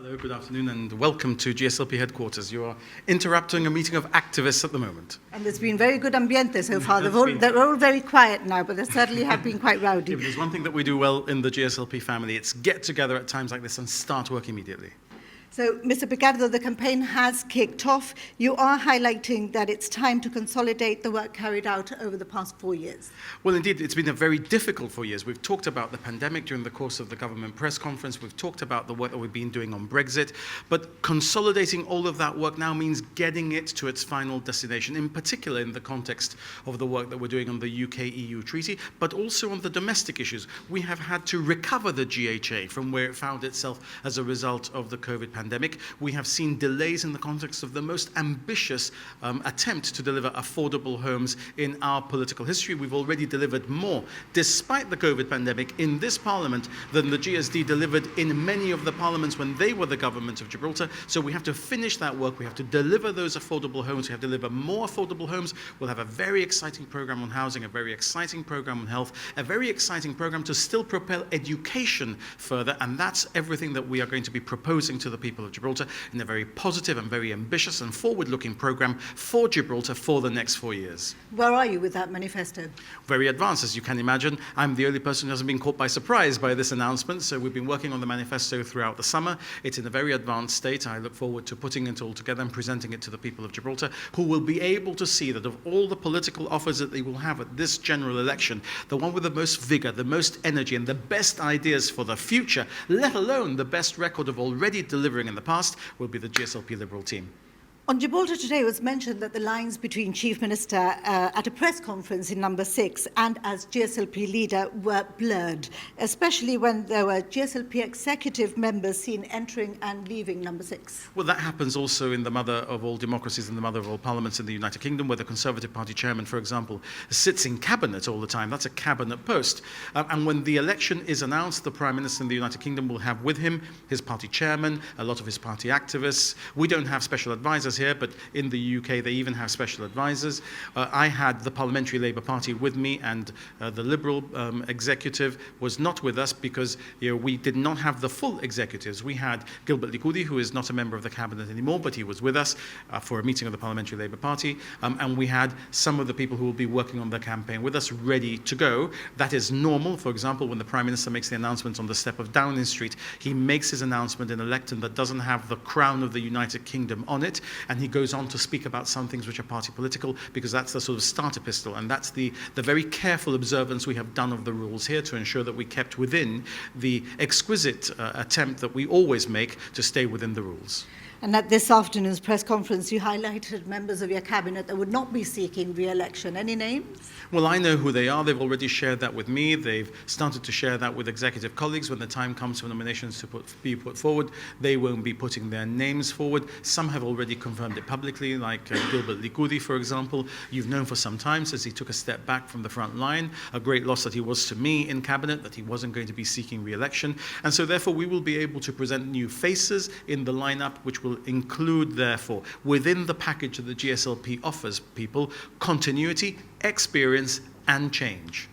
Hello, good afternoon, and welcome to GSLP headquarters. You are interrupting a meeting of activists at the moment. And there's been very good ambiente so far. They're all very quiet now, but they certainly have been quite rowdy. Yeah, but there's one thing that we do well in the GSLP family. It's get together at times like this and start work immediately. So, Mr. Picardo, the campaign has kicked off. You are highlighting that it's time to consolidate the work carried out over the past 4 years. Well, indeed, it's been a very difficult 4 years. We've talked about the pandemic during the course of the government press conference. We've talked about the work that we've been doing on Brexit. But consolidating all of that work now means getting it to its final destination, in particular in the context of the work that we're doing on the UK-EU treaty, but also on the domestic issues. We have had to recover the GHA from where it found itself as a result of the COVID pandemic. We have seen delays in the context of the most ambitious attempt to deliver affordable homes in our political history. We've already delivered more, despite the COVID pandemic, in this parliament than the GSD delivered in many of the parliaments when they were the government of Gibraltar. So we have to finish that work. We have to deliver those affordable homes. We have to deliver more affordable homes. We'll have a very exciting program on housing, a very exciting program on health, a very exciting program to still propel education further. And that's everything that we are going to be proposing to the people of Gibraltar in a very positive and very ambitious and forward-looking program for Gibraltar for the next 4 years. Where are you with that manifesto? Very advanced, as you can imagine. I'm the only person who hasn't been caught by surprise by this announcement, so we've been working on the manifesto throughout the summer. It's in a very advanced state. I look forward to putting it all together and presenting it to the people of Gibraltar, who will be able to see that of all the political offers that they will have at this general election, the one with the most vigor, the most energy, and the best ideas for the future, let alone the best record of already delivering in the past, will be the GSLP Liberal team. On Gibraltar today, it was mentioned that the lines between Chief Minister at a press conference in number 6 and as GSLP leader were blurred, especially when there were GSLP executive members seen entering and leaving number 6. Well, that happens also in the mother of all democracies and the mother of all parliaments in the United Kingdom, where the Conservative Party chairman, for example, sits in cabinet all the time. That's a cabinet post. And when the election is announced, the Prime Minister in the United Kingdom will have with him his party chairman, a lot of his party activists. We don't have special advisors here, but in the UK they even have special advisors. I had the Parliamentary Labour Party with me, and the Liberal executive was not with us because we did not have the full executives. We had Gilbert Likudi, who is not a member of the cabinet anymore, but he was with us for a meeting of the Parliamentary Labour Party, and we had some of the people who will be working on the campaign with us ready to go. That is normal. For example, when the Prime Minister makes the announcement on the step of Downing Street, he makes his announcement in a lectern that doesn't have the crown of the United Kingdom on it, and he goes on to speak about some things which are party political, because that's the sort of starter pistol, and that's the very careful observance we have done of the rules here to ensure that we kept within the exquisite attempt that we always make to stay within the rules. And at this afternoon's press conference, you highlighted members of your cabinet that would not be seeking re-election. Any names? Well, I know who they are. They've already shared that with me. They've started to share that with executive colleagues. When the time comes for nominations to be put forward, they won't be putting their names forward. Some have already confirmed it publicly, like Gilbert Likudi, for example. You've known for some time, since he took a step back from the front line, a great loss that he was to me in cabinet, that he wasn't going to be seeking re-election. And so therefore we will be able to present new faces in the lineup, which will include, therefore, within the package that the GSLP offers people, continuity, experience, and change.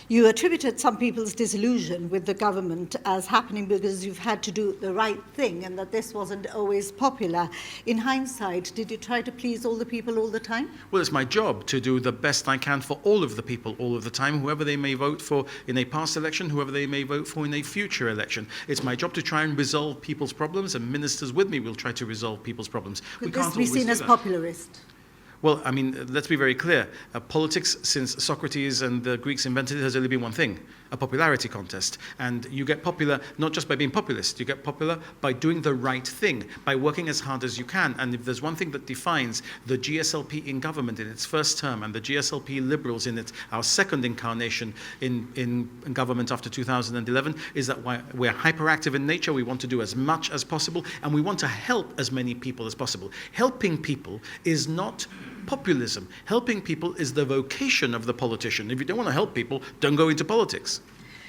You attributed some people's disillusion with the government as happening because you've had to do the right thing and that this wasn't always popular. In hindsight, did you try to please all the people all the time? Well, it's my job to do the best I can for all of the people all of the time, whoever they may vote for in a past election, whoever they may vote for in a future election. It's my job to try and resolve people's problems, and ministers with me will try to resolve people's problems. Could this be seen as popularist? Well, I mean, let's be very clear. Politics, since Socrates and the Greeks invented it, has only been one thing: a popularity contest. And you get popular not just by being populist, you get popular by doing the right thing, by working as hard as you can. And if there's one thing that defines the GSLP in government in its first term and the GSLP Liberals in our second incarnation in government after 2011, is that we're hyperactive in nature. We want to do as much as possible, and we want to help as many people as possible. Helping people is not populism. Helping people is the vocation of the politician. If you don't want to help people, don't go into politics.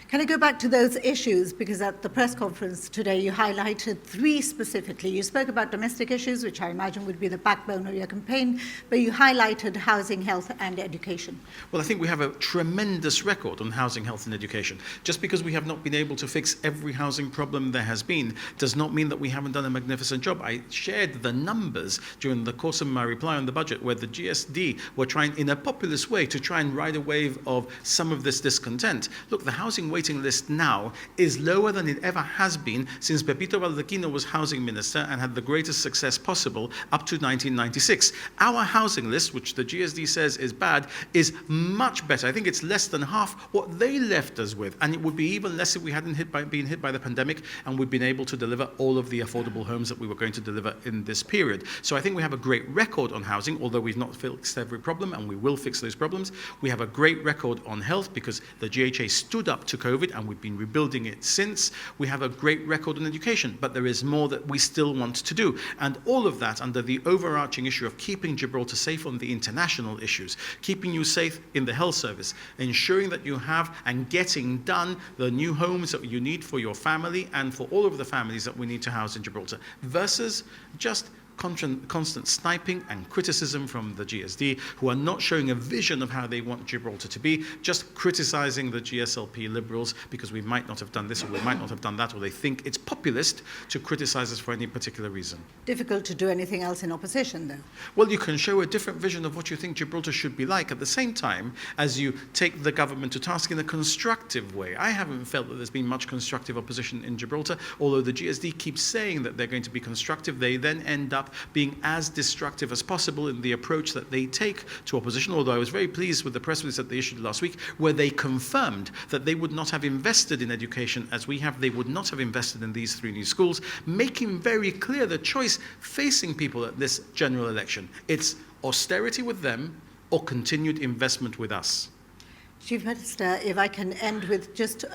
Can I go back to those issues? Because at the press conference today, you highlighted three specifically. You spoke about domestic issues, which I imagine would be the backbone of your campaign, but you highlighted housing, health, and education. Well, I think we have a tremendous record on housing, health, and education. Just because we have not been able to fix every housing problem there has been does not mean that we haven't done a magnificent job. I shared the numbers during the course of my reply on the budget, where the GSD were trying, in a populist way, to try and ride a wave of some of this discontent. Look, the housing waiting list now is lower than it ever has been since Pepito Baldacchino was housing minister and had the greatest success possible up to 1996. Our housing list, which the GSD says is bad, is much better. I think it's less than half what they left us with, and it would be even less if we hadn't been hit by the pandemic and we'd been able to deliver all of the affordable homes that we were going to deliver in this period. So I think we have a great record on housing, although we've not fixed every problem, and we will fix those problems. We have a great record on health because the GHA stood up to COVID and we've been rebuilding it since. We have a great record on education, but there is more that we still want to do. And all of that under the overarching issue of keeping Gibraltar safe on the international issues, keeping you safe in the health service, ensuring that you have and getting done the new homes that you need for your family and for all of the families that we need to house in Gibraltar, versus just constant sniping and criticism from the GSD, who are not showing a vision of how they want Gibraltar to be, just criticizing the GSLP Liberals because we might not have done this or we might not have done that, or they think it's populist to criticize us for any particular reason. Difficult to do anything else in opposition, though. Well, you can show a different vision of what you think Gibraltar should be like at the same time as you take the government to task in a constructive way. I haven't felt that there's been much constructive opposition in Gibraltar, although the GSD keeps saying that they're going to be constructive. They then end up being as destructive as possible in the approach that they take to opposition, although I was very pleased with the press release that they issued last week, where they confirmed that they would not have invested in education as we have. They would not have invested in these 3 new schools, making very clear the choice facing people at this general election. It's austerity with them or continued investment with us. Chief Minister, if I can end with just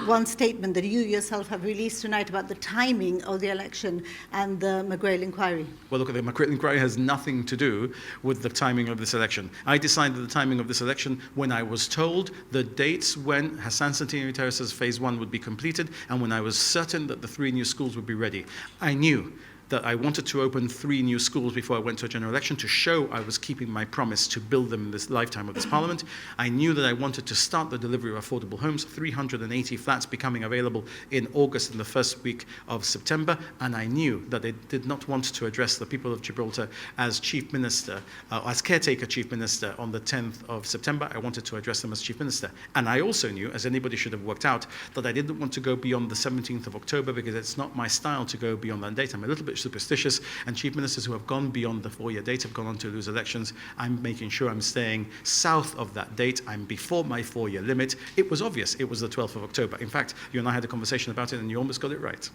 one statement that you yourself have released tonight about the timing of the election and the McGrail inquiry. Well, look, the McGrail inquiry has nothing to do with the timing of this election. I decided the timing of this election when I was told the dates when Hassan Centenary Terrace's phase 1 would be completed and when I was certain that the 3 new schools would be ready. I knew that I wanted to open 3 new schools before I went to a general election to show I was keeping my promise to build them in this lifetime of this parliament. I knew that I wanted to start the delivery of affordable homes, 380 flats becoming available in August in the first week of September, and I knew that I did not want to address the people of Gibraltar as Chief Minister, as Caretaker Chief Minister on the 10th of September. I wanted to address them as Chief Minister. And I also knew, as anybody should have worked out, that I didn't want to go beyond the 17th of October because it's not my style to go beyond that date. I'm a little bit superstitious, and chief ministers who have gone beyond the 4-year date have gone on to lose elections. I'm making sure I'm staying south of that date. I'm before my 4-year limit. It was obvious. It was the 12th of October. In fact, you and I had a conversation about it, and you almost got it right.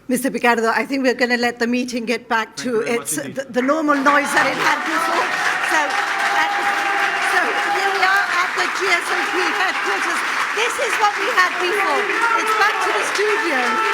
Mr. Picardo, I think we're going to let the meeting get back to its the normal noise that it had before. So here we are at the GSLP headquarters. This is what we had before. It's back to the studio.